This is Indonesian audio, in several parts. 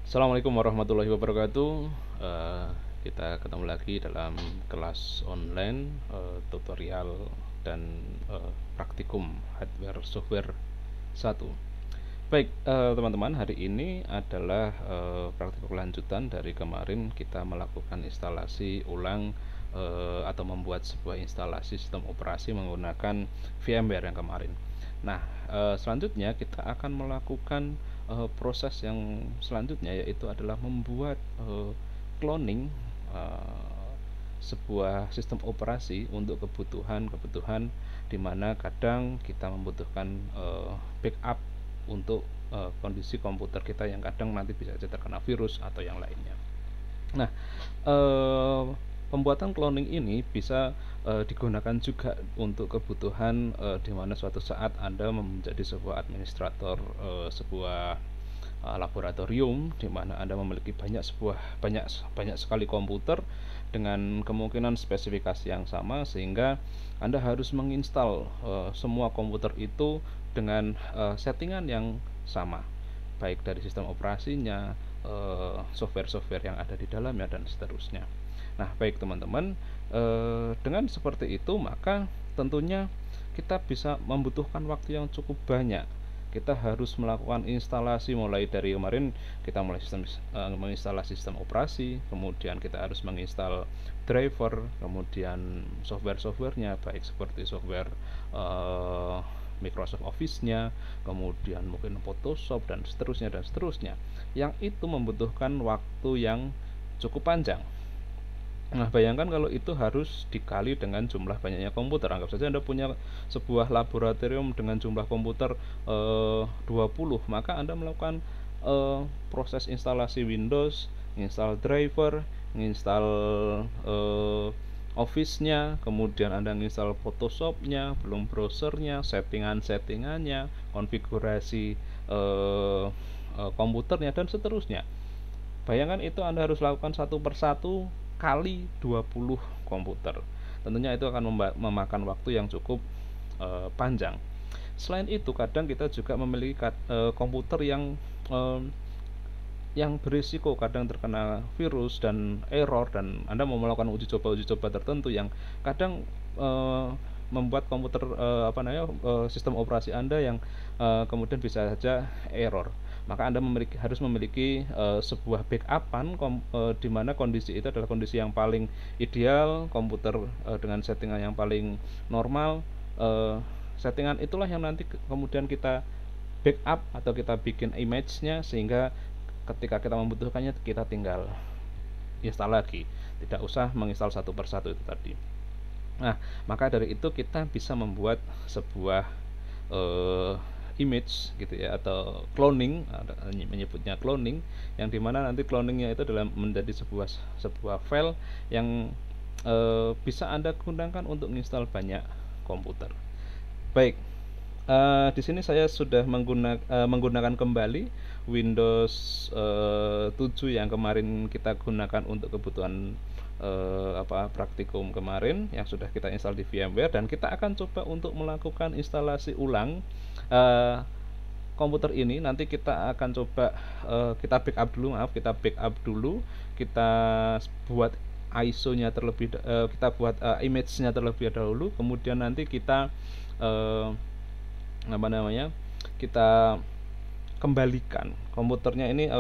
Assalamualaikum warahmatullahi wabarakatuh. Eh, kita ketemu lagi dalam kelas online, tutorial dan praktikum hardware software satu. Baik, teman-teman, hari ini adalah praktikum lanjutan dari kemarin kita melakukan instalasi ulang atau membuat sebuah instalasi sistem operasi menggunakan VMware yang kemarin. Nah, selanjutnya kita akan melakukan proses yang selanjutnya, yaitu adalah membuat cloning sebuah sistem operasi untuk kebutuhan di mana kadang kita membutuhkan backup untuk kondisi komputer kita yang kadang nanti bisa saja terkena virus atau yang lainnya. Nah, pembuatan cloning ini bisa digunakan juga untuk kebutuhan di mana suatu saat Anda menjadi sebuah administrator sebuah laboratorium di mana Anda memiliki banyak sekali komputer dengan kemungkinan spesifikasi yang sama, sehingga Anda harus menginstal semua komputer itu dengan settingan yang sama, baik dari sistem operasinya, software-software yang ada di dalamnya, dan seterusnya. Nah, baik teman-teman, dengan seperti itu maka tentunya kita bisa membutuhkan waktu yang cukup banyak. Kita harus melakukan instalasi mulai dari kemarin kita mulai menginstal sistem operasi, kemudian kita harus menginstal driver, kemudian software-softwarenya baik seperti software Microsoft Office-nya, kemudian mungkin Photoshop dan seterusnya, yang itu membutuhkan waktu yang cukup panjang. Nah, bayangkan kalau itu harus dikali dengan jumlah banyaknya komputer. Anggap saja Anda punya sebuah laboratorium dengan jumlah komputer 20, maka Anda melakukan proses instalasi Windows, install driver, install Office-nya, kemudian Anda install Photoshop-nya, belum browsernya, settingannya, konfigurasi komputernya, dan seterusnya. Bayangkan itu Anda harus lakukan satu persatu kali 20 komputer. Tentunya itu akan memakan waktu yang cukup panjang. Selain itu, kadang kita juga memiliki komputer yang berisiko kadang terkena virus dan error, dan Anda mau melakukan uji coba tertentu yang kadang membuat komputer sistem operasi Anda yang kemudian bisa saja error. Maka Anda harus memiliki sebuah backupan di mana kondisi itu adalah kondisi yang paling ideal, komputer dengan settingan yang paling normal. Settingan itulah yang nanti kemudian kita backup atau kita bikin image-nya, sehingga ketika kita membutuhkannya kita tinggal install lagi, tidak usah menginstal satu persatu itu tadi. Nah, maka dari itu kita bisa membuat sebuah image gitu ya, atau cloning, menyebutnya cloning, yang dimana nanti cloningnya itu adalah menjadi sebuah file yang bisa Anda gunakan untuk menginstal banyak komputer. Baik, di sini saya sudah menggunakan kembali Windows 7 yang kemarin kita gunakan untuk kebutuhan praktikum kemarin yang sudah kita install di VMware, dan kita akan coba untuk melakukan instalasi ulang komputer ini. Nanti kita akan coba kita backup dulu, kita buat ISO-nya terlebih kita buat image-nya terlebih dahulu, kemudian nanti kita kita kembalikan komputernya ini,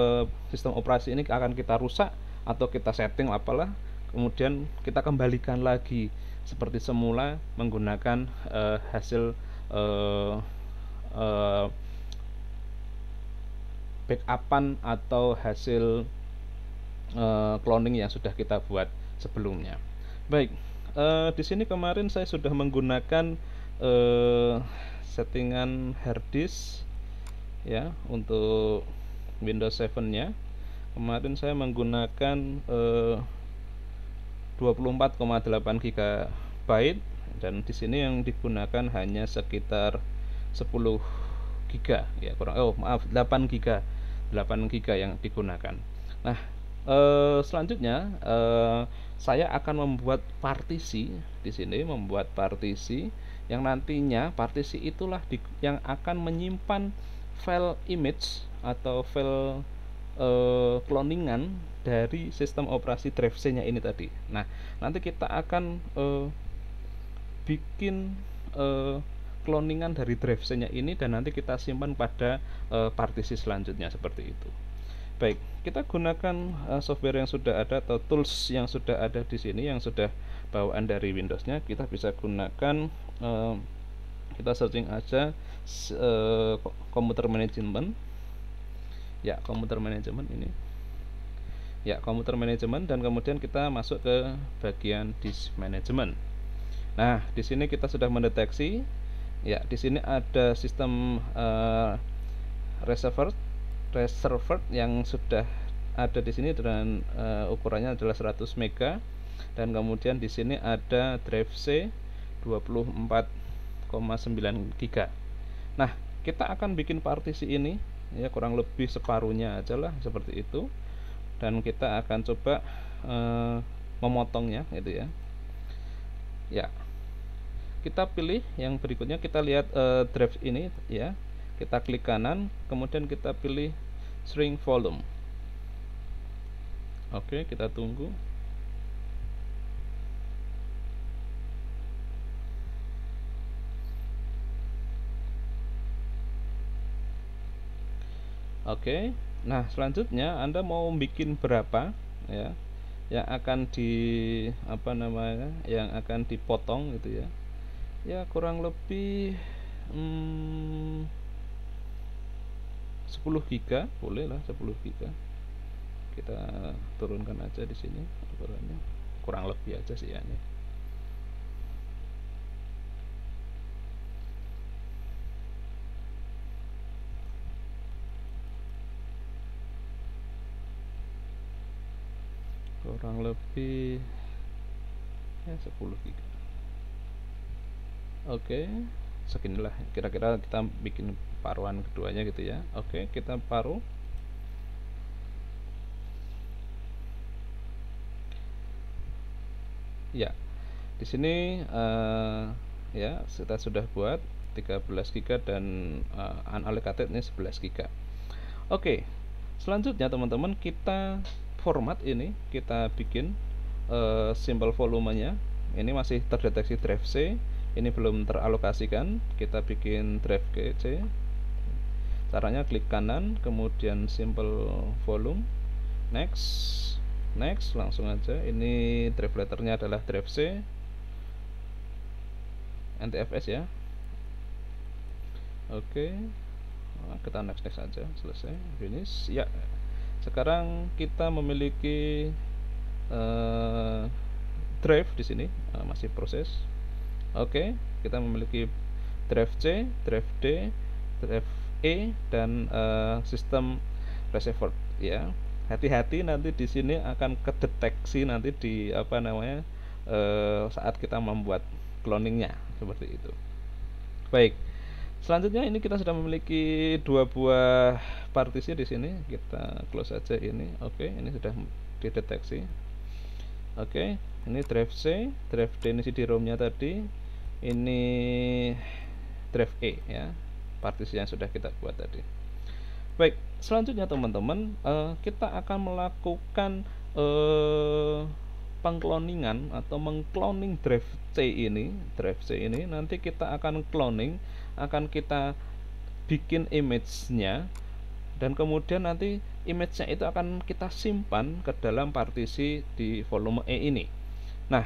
sistem operasi ini akan kita rusak atau kita setting apalah, kemudian kita kembalikan lagi seperti semula menggunakan hasil backupan atau hasil cloning yang sudah kita buat sebelumnya. Baik, di sini kemarin saya sudah menggunakan settingan harddisk ya untuk Windows 7-nya. Kemarin saya menggunakan 24,8 GB, dan di sini yang digunakan hanya sekitar 10 GB ya, 8 GB yang digunakan. Nah, selanjutnya saya akan membuat partisi di sini, yang nantinya partisi itulah yang akan menyimpan file image atau file cloningan dari sistem operasi drive C-nya ini tadi. Nah, nanti kita akan bikin cloningan dari drive C-nya ini dan nanti kita simpan pada partisi selanjutnya seperti itu. Baik, kita gunakan software yang sudah ada atau tools yang sudah ada di sini yang sudah bawaan dari Windows-nya. Kita bisa gunakan kita searching aja computer management. Ya, computer management ini. Ya, computer management dan kemudian kita masuk ke bagian disk management. Nah, di sini kita sudah mendeteksi ya, di sini ada sistem reservoir yang sudah ada di sini dengan ukurannya adalah 100 MB dan kemudian di sini ada drive C 24,9 GB. Nah, kita akan bikin partisi ini ya kurang lebih separuhnya aja lah seperti itu dan kita akan coba memotongnya gitu ya. Ya, kita pilih yang berikutnya, kita lihat drive ini ya, kita klik kanan kemudian kita pilih shrink volume. Oke, kita tunggu. Oke, nah selanjutnya Anda mau bikin berapa ya yang akan yang akan dipotong gitu ya. Ya kurang lebih 10 GB boleh lah, 10 GB. Kita turunkan aja di sini ukurannya. Kurang lebih aja sih ya ini. Kurang lebih ya 10 GB. Oke, seginilah kira-kira kita bikin paruan keduanya gitu ya. Oke, kita paruh. Ya, di sini ya kita sudah buat 13 GB dan unallocated ini 11 GB. Oke, selanjutnya teman-teman kita format ini, kita bikin simbol volumenya. Ini masih terdeteksi drive C, ini belum teralokasikan. Kita bikin drive C. Caranya klik kanan, kemudian simbol volume, next, langsung aja. Ini drive letternya adalah drive C, NTFS ya. Oke, kita next aja, selesai, finish. Ya, sekarang kita memiliki drive di sini masih proses. Oke, kita memiliki drive C, drive D, drive E dan sistem reservoir ya. Hati-hati nanti di sini akan kedeteksi nanti di saat kita membuat cloningnya seperti itu. Baik. Selanjutnya ini kita sudah memiliki 2 buah partisi di sini. Kita close saja ini. Oke, ini sudah dideteksi. Oke, ini drive C, drive D ini CD-ROM-nya tadi. Ini drive E ya, partisi yang sudah kita buat tadi. Baik, selanjutnya teman-teman, kita akan melakukan pengkloningan atau mengkloning drive C ini. Drive C ini nanti kita akan cloning, akan kita bikin image-nya dan kemudian nanti image-nya itu akan kita simpan ke dalam partisi di volume E ini. Nah,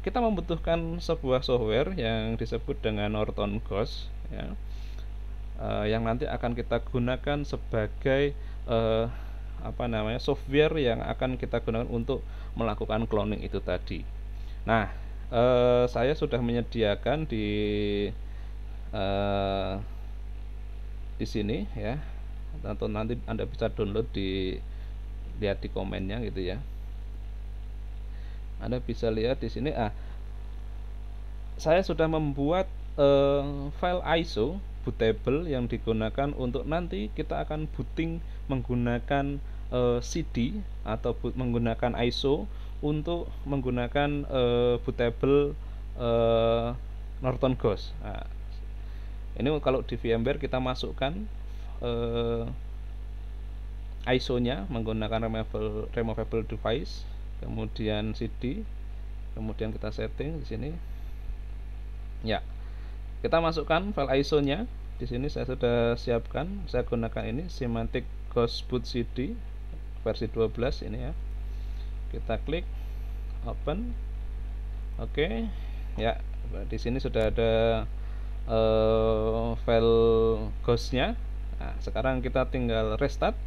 kita membutuhkan sebuah software yang disebut dengan Norton Ghost ya, yang nanti akan kita gunakan sebagai software yang akan kita gunakan untuk melakukan cloning itu tadi. Nah, saya sudah menyediakan di sini ya, atau nanti Anda bisa download lihat di komennya gitu ya. Anda bisa lihat di sini. Saya sudah membuat file ISO bootable yang digunakan untuk nanti kita akan booting menggunakan CD atau menggunakan ISO untuk menggunakan bootable Norton Ghost. Nah, ini kalau di VMware kita masukkan ISO-nya menggunakan removable device, kemudian CD, kemudian kita setting di sini. Ya, kita masukkan file ISO-nya. Di sini saya sudah siapkan, saya gunakan ini Symantec Ghost Boot CD versi 12 ini ya. Kita klik open. Oke. Ya, di sini sudah ada file Ghost-nya. Nah, sekarang kita tinggal restart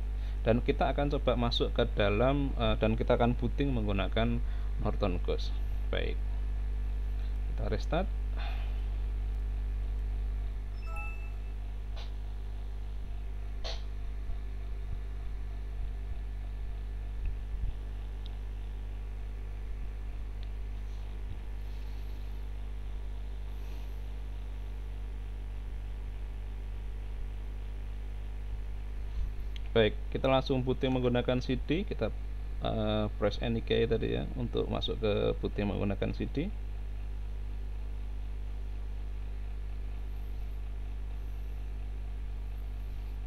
dan kita akan coba masuk ke dalam dan kita akan booting menggunakan Norton Ghost. Baik. Kita restart. Baik, kita langsung booting menggunakan CD. Kita press any key tadi ya untuk masuk ke booting menggunakan CD.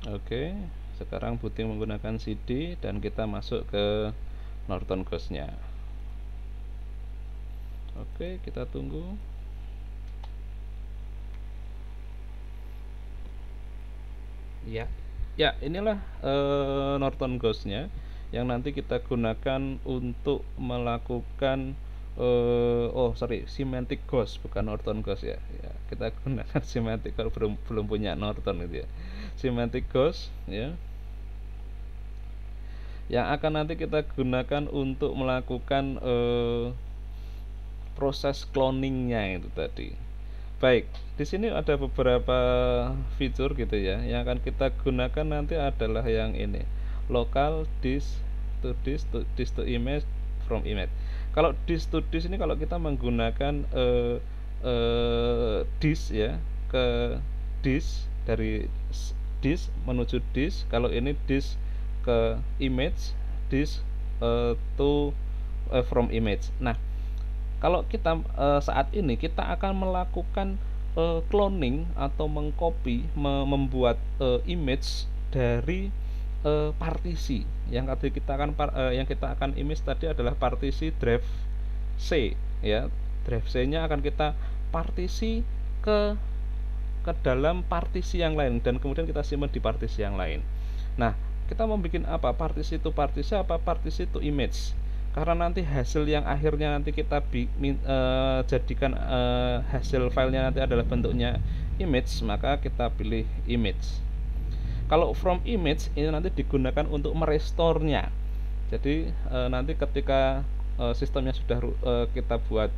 Oke, sekarang booting menggunakan CD dan kita masuk ke Norton Ghost-nya. Oke, kita tunggu. Ya, ya inilah Norton Ghost-nya yang nanti kita gunakan untuk melakukan Symantec Ghost, bukan Norton Ghost ya. Kita gunakan Symantec kalau belum punya Norton gitu ya. Symantec Ghost ya, yang akan nanti kita gunakan untuk melakukan proses cloningnya itu tadi. Baik, di sini ada beberapa fitur gitu ya. Yang akan kita gunakan nanti adalah yang ini, local disk to image from image. Kalau disk to disk ini kalau kita menggunakan disk ya, ke disk, dari disk menuju disk. Kalau ini disk ke image, disk from image. Nah, kalau kita saat ini kita akan melakukan cloning atau mengcopy, membuat image dari partisi yang tadi kita akan image tadi adalah partisi drive C ya. Drive C-nya akan kita partisi ke dalam partisi yang lain dan kemudian kita simpan di partisi yang lain. Nah, kita mau bikin apa? Partisi itu partisi apa? Partisi itu image. Karena nanti hasil yang akhirnya nanti kita jadikan hasil filenya nanti adalah bentuknya image, maka kita pilih image. Kalau from image ini nanti digunakan untuk merestorenya. Jadi nanti ketika sistemnya sudah kita buat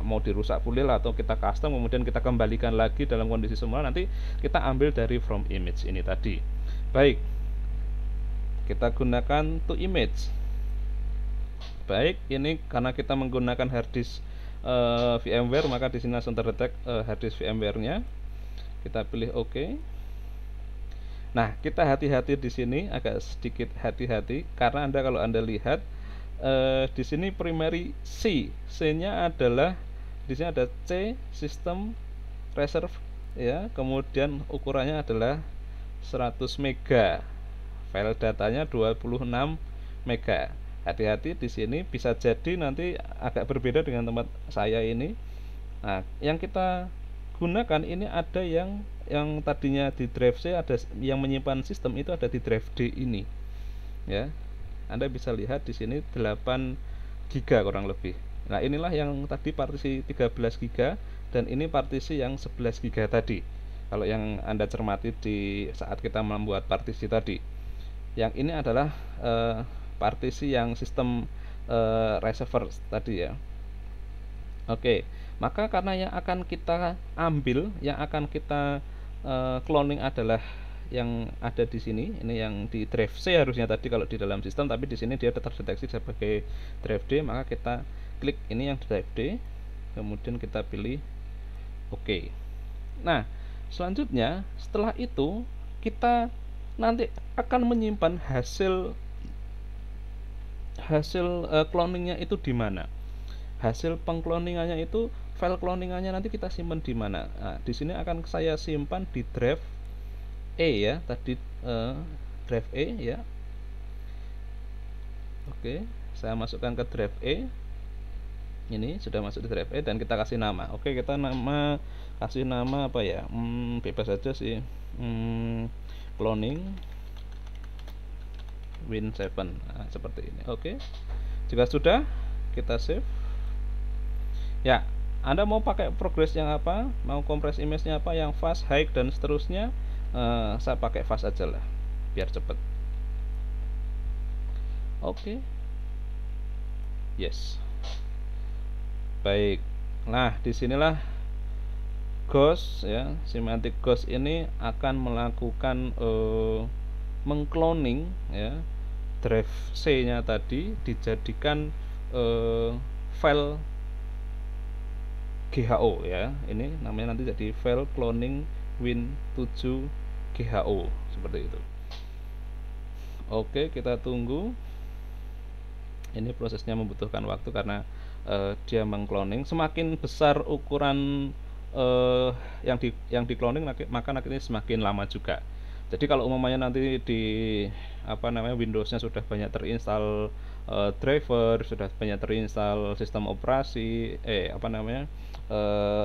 mau dirusak pulih atau kita custom, kemudian kita kembalikan lagi dalam kondisi semula, nanti kita ambil dari from image ini tadi. Baik, kita gunakan to image. Baik, ini karena kita menggunakan harddisk VMware, maka di sini langsung terdetek harddisk VMware-nya. Kita pilih OK. Nah, kita hati-hati di sini, agak sedikit hati-hati karena kalau Anda lihat di sini primary C-nya adalah di sini ada C system reserve ya, kemudian ukurannya adalah 100 mega. File datanya 26 mega. Hati-hati di sini, bisa jadi nanti agak berbeda dengan tempat saya ini. Nah, yang kita gunakan ini ada yang tadinya di drive C, ada yang menyimpan sistem itu ada di drive D ini. Ya. Anda bisa lihat di sini 8 GB kurang lebih. Nah, inilah yang tadi partisi 13 GB dan ini partisi yang 11 GB tadi. Kalau yang Anda cermati di saat kita membuat partisi tadi. Yang ini adalah partisi yang sistem reserver tadi ya. Oke, maka karena yang akan kita ambil, yang akan kita cloning adalah yang ada di sini. Ini yang di drive C harusnya tadi kalau di dalam sistem, tapi di sini dia terdeteksi sebagai drive D, maka kita klik ini yang drive D, kemudian kita pilih OK. Nah, selanjutnya setelah itu kita nanti akan menyimpan hasil cloningnya itu di mana. Hasil pengcloningannya itu, file cloningannya nanti kita simpan di mana. Nah, di sini akan saya simpan di drive E ya, tadi drive E ya. Oke, saya masukkan ke drive E. Ini sudah masuk di drive E dan kita kasih nama. Oke, kita kasih nama apa ya? Bebas saja sih. Cloning Win7. Nah, seperti ini. Oke. Jika sudah, kita save. Ya, Anda mau pakai progress yang apa? Mau kompres image-nya apa? Yang fast, high dan seterusnya? Saya pakai fast aja lah, biar cepet. Oke. Yes. Baik. Nah, disinilah Ghost ya, semantic Ghost ini akan melakukan mengcloning ya drive C-nya tadi dijadikan file GHO ya. Ini namanya nanti jadi file cloning Win7 GHO seperti itu. Oke, kita tunggu. Ini prosesnya membutuhkan waktu karena dia mengcloning. Semakin besar ukuran yang di cloning, maka nanti semakin lama juga. Jadi kalau umumnya nanti di Windowsnya sudah banyak terinstall driver, sudah banyak terinstall sistem operasi,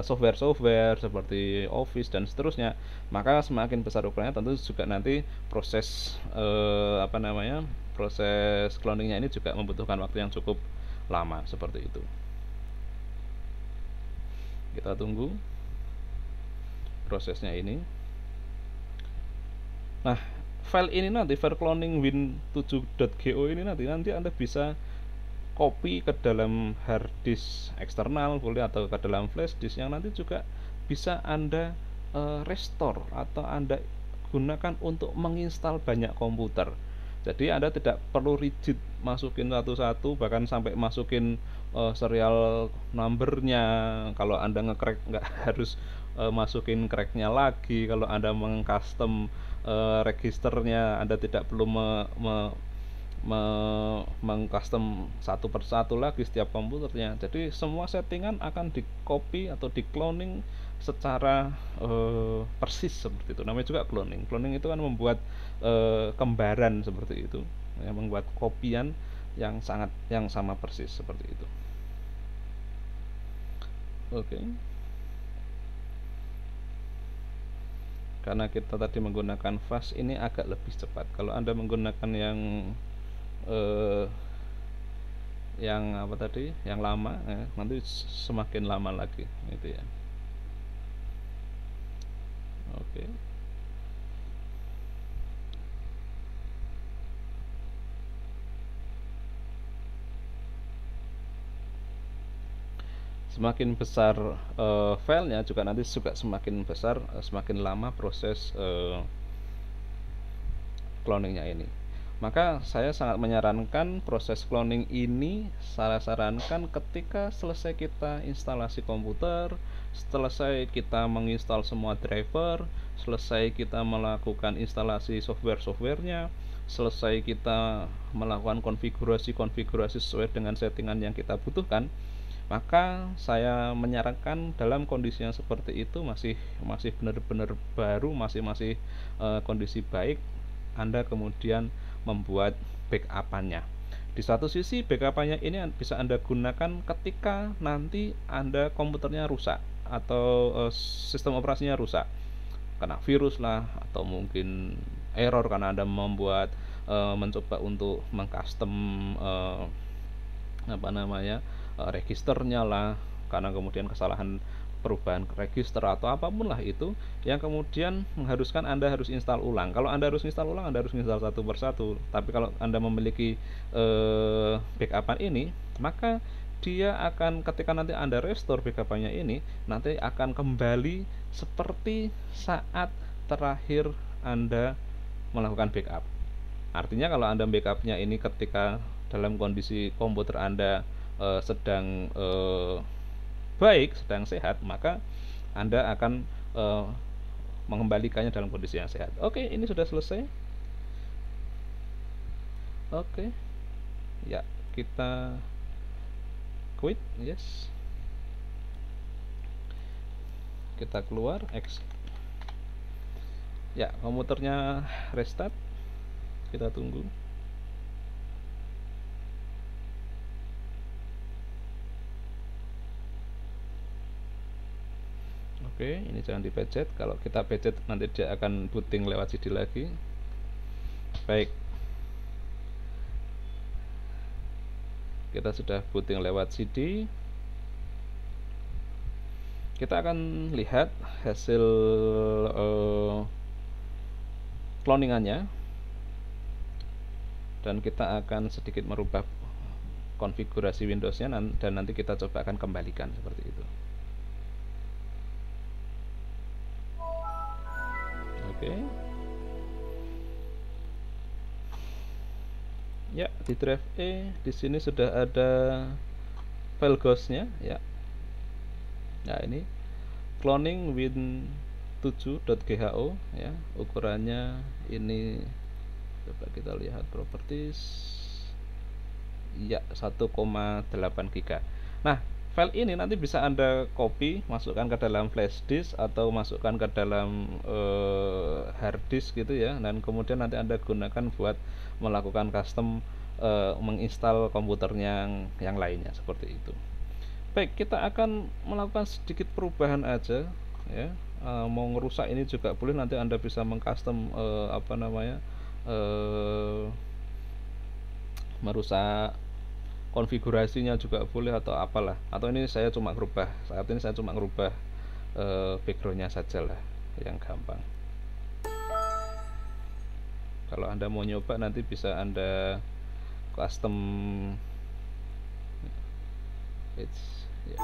software seperti Office dan seterusnya, maka semakin besar ukurannya tentu juga nanti proses proses cloningnya ini juga membutuhkan waktu yang cukup lama seperti itu. Kita tunggu prosesnya ini. Nah, file ini nanti file cloning win7.go ini nanti Anda bisa copy ke dalam hard disk eksternal boleh atau ke dalam flash disk yang nanti juga bisa Anda restore atau Anda gunakan untuk menginstal banyak komputer. Jadi Anda tidak perlu rigid masukin satu-satu, bahkan sampai masukin serial numbernya. Kalau Anda nge-crack nggak harus masukin cracknya lagi. Kalau Anda meng-custom registernya, Anda tidak perlu meng-custom satu persatu lagi setiap komputernya. Jadi semua settingan akan di copy atau di cloning secara persis seperti itu. Namanya juga cloning. Cloning itu kan membuat kembaran seperti itu, ya, membuat kopian yang sama persis seperti itu. Oke. Karena kita tadi menggunakan fast, ini agak lebih cepat. Kalau Anda menggunakan yang lama ya, nanti semakin lama lagi gitu ya. Oke. Semakin besar filenya juga nanti semakin besar, semakin lama proses cloningnya ini. Maka saya sangat menyarankan proses cloning ini, saya sarankan ketika selesai kita instalasi komputer, selesai kita menginstal semua driver, selesai kita melakukan instalasi software-softwarenya, selesai kita melakukan konfigurasi sesuai dengan settingan yang kita butuhkan, maka saya menyarankan dalam kondisi yang seperti itu masih benar-benar baru, masih kondisi baik, Anda kemudian membuat backup-nya. Di satu sisi backup-nya ini bisa Anda gunakan ketika nanti Anda komputernya rusak atau sistem operasinya rusak, kena virus lah, atau mungkin error karena Anda mencoba untuk mengcustom registernya lah, karena kemudian kesalahan perubahan register atau apapun lah itu yang kemudian mengharuskan Anda harus install ulang. Kalau Anda harus install ulang, Anda harus install satu persatu. Tapi kalau Anda memiliki backupan ini, maka dia akan, ketika nanti Anda restore backupannya ini, nanti akan kembali seperti saat terakhir Anda melakukan backup. Artinya kalau Anda backupnya ini ketika dalam kondisi komputer Anda sedang baik, sedang sehat, maka Anda akan mengembalikannya dalam kondisi yang sehat. Oke, ini sudah selesai. Oke. Ya, kita quit, yes. Kita keluar, X. Ya, komputernya restart. Kita tunggu. Oke, ini jangan dipencet. Kalau kita pencet nanti dia akan booting lewat CD lagi. Baik, kita sudah booting lewat CD. Kita akan lihat hasil cloningannya, dan kita akan sedikit merubah konfigurasi Windows-nya, dan nanti kita coba akan kembalikan seperti itu. Oke. Ya, di drive E di sini sudah ada file ghost-nya ya. Nah, ini cloning win7.gho ya. Ukurannya ini, coba kita lihat properties. Ya, 1,8 GB. Nah, file ini nanti bisa Anda copy, masukkan ke dalam flash disk atau masukkan ke dalam hard disk gitu ya, dan kemudian nanti Anda gunakan buat melakukan custom menginstal komputernya yang lainnya seperti itu. Baik, kita akan melakukan sedikit perubahan aja ya. Mau ngerusak ini juga boleh, nanti Anda bisa mengcustom merusak konfigurasinya juga boleh atau apalah. Atau ini saya cuma ngerubah, saat ini saya cuma ngerubah backgroundnya saja lah, yang gampang. Kalau Anda mau nyoba nanti bisa Anda custom ya.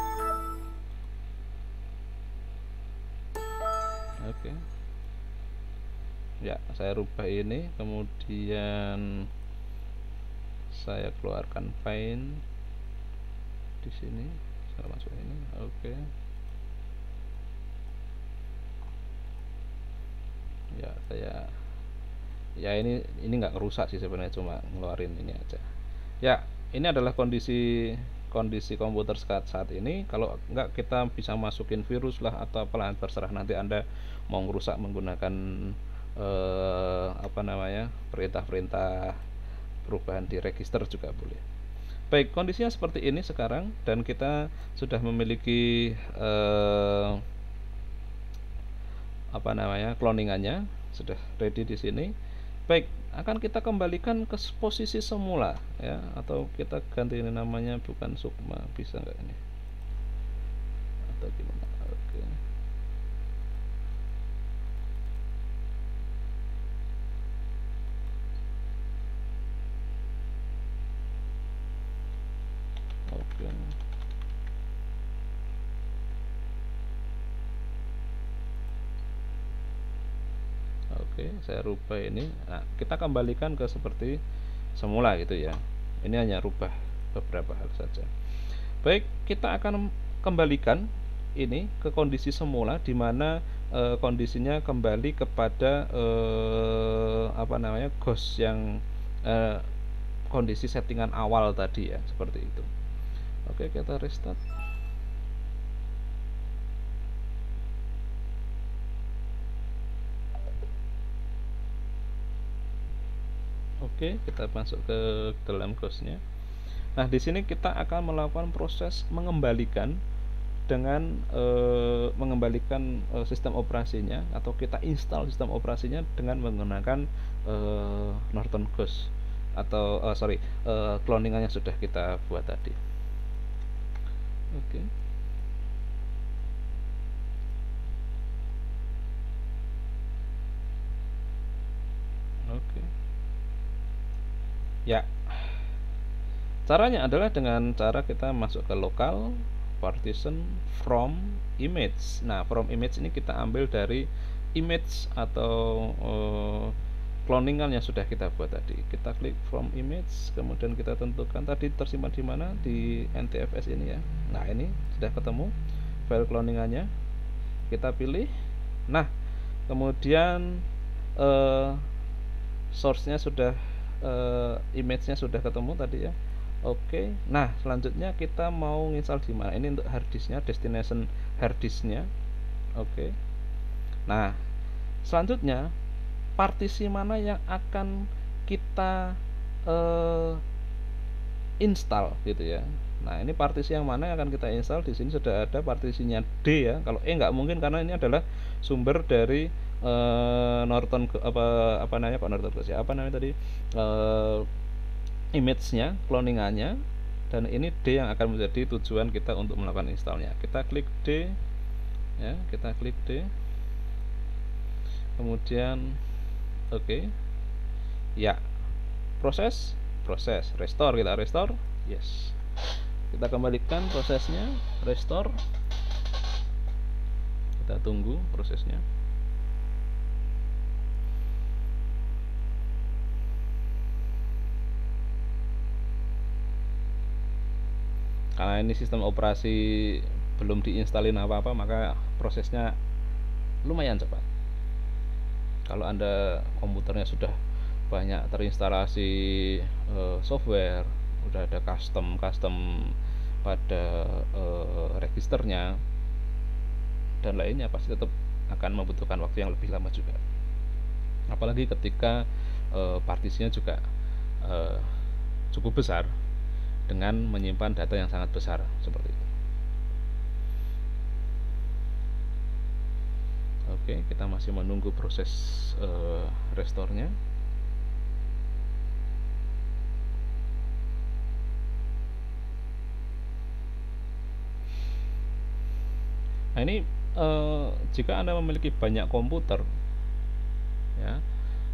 Oke. Ya, saya rubah ini, kemudian saya keluarkan Paint di sini, saya masuk ini. Oke. Ya, ini nggak ngerusak sih sebenarnya, cuma ngeluarin ini aja. Ya, ini adalah kondisi komputer saat ini. Kalau nggak, kita bisa masukin virus lah atau apalah, terserah nanti Anda mau ngerusak menggunakan perintah-perintah perubahan di register juga boleh. Baik, kondisinya seperti ini sekarang, dan kita sudah memiliki cloningannya sudah ready di sini. Baik, akan kita kembalikan ke posisi semula ya, atau kita ganti ini namanya bukan Sukma, bisa nggak ini atau gimana? Oke. Oke. Oke, saya rubah ini. Nah, kita kembalikan ke seperti semula gitu ya. Ini hanya rubah beberapa hal saja. Baik, kita akan kembalikan ini ke kondisi semula, di mana kondisinya kembali kepada ghost yang kondisi settingan awal tadi ya, seperti itu. Oke, kita restart. Oke, kita masuk ke dalam ghostnya. Nah, di sini kita akan melakukan proses mengembalikan dengan mengembalikan sistem operasinya, atau kita install sistem operasinya dengan menggunakan Norton Ghost atau cloningannya sudah kita buat tadi. Oke. Oke. Ya, caranya adalah dengan cara kita masuk ke lokal partition from image. Nah, from image ini kita ambil dari image atau cloningan yang sudah kita buat tadi. Kita klik from image, kemudian kita tentukan tadi tersimpan di mana, di NTFS ini ya. Nah, ini sudah ketemu file cloningannya. Kita pilih. Nah, kemudian source-nya sudah, image-nya sudah ketemu tadi ya. Oke. Nah, selanjutnya kita mau install di mana? Ini untuk hard disk-nya, destination hard disk-nya. Oke. Nah, selanjutnya partisi mana yang akan kita install gitu ya. Nah, ini partisi yang mana yang akan kita install? Di sini sudah ada partisinya D ya. Kalau E nggak mungkin karena ini adalah sumber dari Norton apa namanya Pak Norton ya? Apa namanya tadi? Image-nya, cloningannya, dan ini D yang akan menjadi tujuan kita untuk melakukan installnya. Kita klik D ya, kita klik D. Kemudian oke. Ya. Proses restore, kita restore. Yes. Kita kembalikan prosesnya, restore. Kita tunggu prosesnya. Karena ini sistem operasi belum diinstalin apa-apa, maka prosesnya lumayan cepat. Kalau Anda komputernya sudah banyak terinstalasi software, udah ada custom pada registernya dan lainnya, pasti tetap akan membutuhkan waktu yang lebih lama juga. Apalagi ketika partisinya juga cukup besar dengan menyimpan data yang sangat besar seperti itu. Oke, kita masih menunggu proses restore-nya. Nah, ini jika Anda memiliki banyak komputer ya,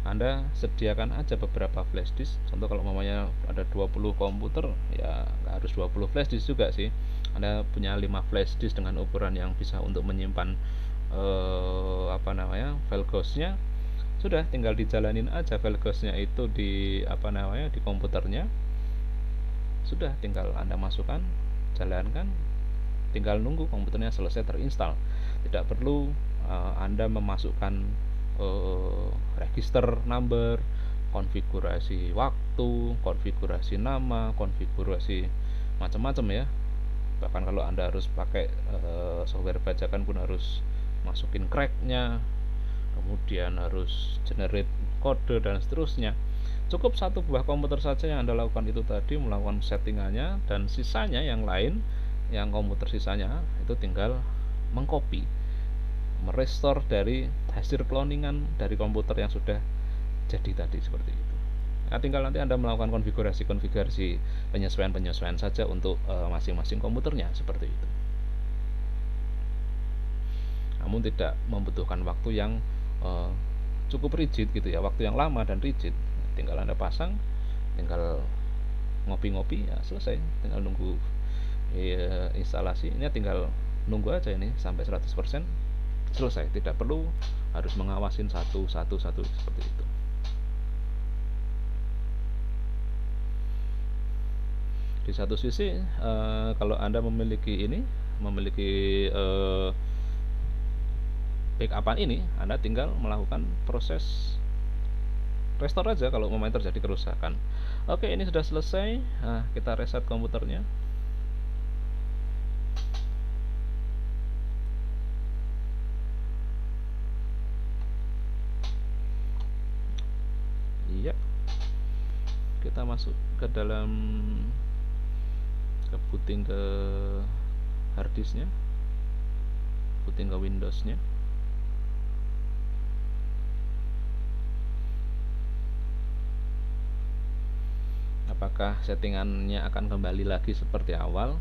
Anda sediakan aja beberapa flash disk. Contoh kalau mamanya ada 20 komputer, ya nggak harus 20 flash disk juga sih. Anda punya 5 flash disk dengan ukuran yang bisa untuk menyimpan file ghost-nya, sudah tinggal dijalanin aja file ghost-nya itu di di komputernya. Sudah tinggal Anda masukkan, jalankan, tinggal nunggu komputernya selesai terinstall. Tidak perlu Anda memasukkan register number, konfigurasi waktu, konfigurasi nama, konfigurasi macam-macam ya. Bahkan kalau Anda harus pakai software bajakan pun harus masukin crack-nya, kemudian harus generate kode dan seterusnya. Cukup satu buah komputer saja yang Anda lakukan itu tadi, melakukan settingannya, dan sisanya yang lain, yang komputer sisanya itu tinggal mengcopy, merestore dari hasil cloningan dari komputer yang sudah jadi tadi seperti itu. Nah, tinggal nanti Anda melakukan konfigurasi penyesuaian saja untuk masing-masing komputernya seperti itu. Namun tidak membutuhkan waktu yang cukup rigid gitu ya, waktu yang lama dan rigid. Tinggal Anda pasang, tinggal ngopi-ngopi, ya selesai. Tinggal nunggu instalasi. Ini tinggal nunggu aja ini sampai 100% selesai. Tidak perlu harus mengawasin satu seperti itu. Di satu sisi kalau Anda memiliki backupan ini, Anda tinggal melakukan proses restore aja kalau memang terjadi kerusakan. Oke, ini sudah selesai. Nah, kita reset komputernya. Iya. Kita masuk ke dalam, booting ke harddisknya, booting ke Windowsnya. Apakah settingannya akan kembali lagi seperti awal?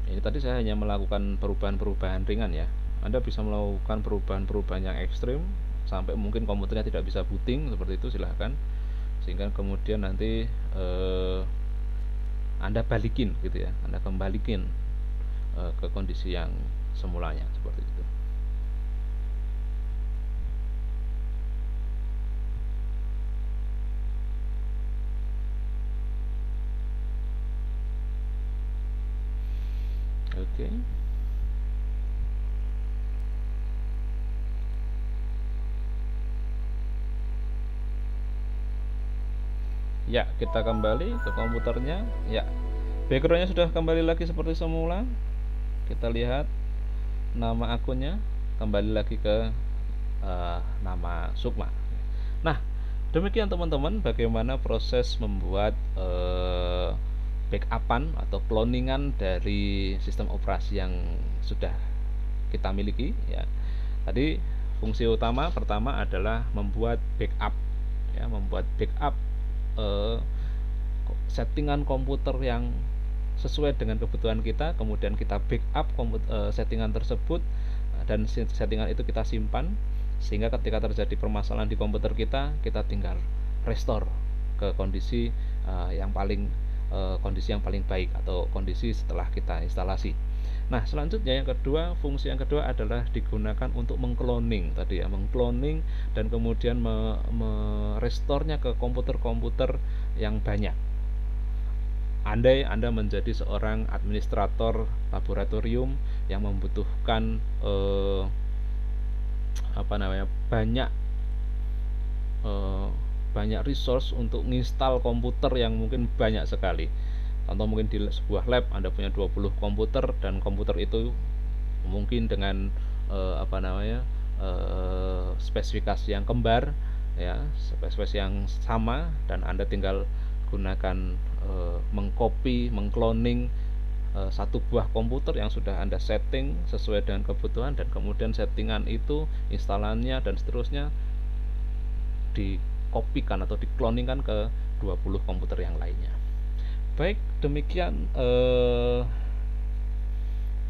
Ini tadi saya hanya melakukan perubahan-perubahan ringan ya. Anda bisa melakukan perubahan-perubahan yang ekstrim sampai mungkin komputernya tidak bisa booting seperti itu, silahkan. Sehingga kemudian nanti Anda balikin gitu ya, Anda kembalikin ke kondisi yang semulanya seperti itu. Oke. Ya, kita kembali ke komputernya. Ya, backgroundnya sudah kembali lagi seperti semula. Kita lihat nama akunnya kembali lagi ke nama Sukma. Nah, demikian teman-teman bagaimana proses membuat backupan atau cloningan dari sistem operasi yang sudah kita miliki ya. Tadi fungsi utama pertama adalah membuat backup ya, membuat backup settingan komputer yang sesuai dengan kebutuhan kita, kemudian kita backup settingan tersebut dan settingan itu kita simpan sehingga ketika terjadi permasalahan di komputer kita tinggal restore ke kondisi yang paling baik atau kondisi setelah kita instalasi. Nah, selanjutnya yang kedua, fungsi yang kedua adalah digunakan untuk mengcloning tadi ya, mengcloning dan kemudian merestorenya ke komputer-komputer yang banyak. Andai Anda menjadi seorang administrator laboratorium yang membutuhkan banyak resource untuk menginstal komputer yang mungkin banyak sekali. Contoh mungkin di sebuah lab Anda punya 20 komputer dan komputer itu mungkin dengan spesifikasi yang kembar ya, spesifikasi yang sama, dan Anda tinggal gunakan mengcopy, mengcloning satu buah komputer yang sudah Anda setting sesuai dengan kebutuhan, dan kemudian settingan itu, instalannya dan seterusnya dikopikan atau dikloningkan ke 20 komputer yang lainnya. Baik, demikian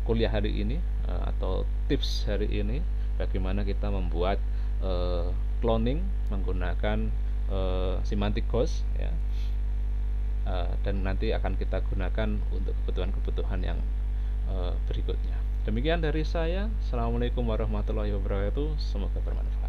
kuliah hari ini atau tips hari ini bagaimana kita membuat cloning menggunakan semantic ghost ya. Dan nanti akan kita gunakan untuk kebutuhan-kebutuhan yang berikutnya. Demikian dari saya. Assalamualaikum warahmatullahi wabarakatuh. Semoga bermanfaat.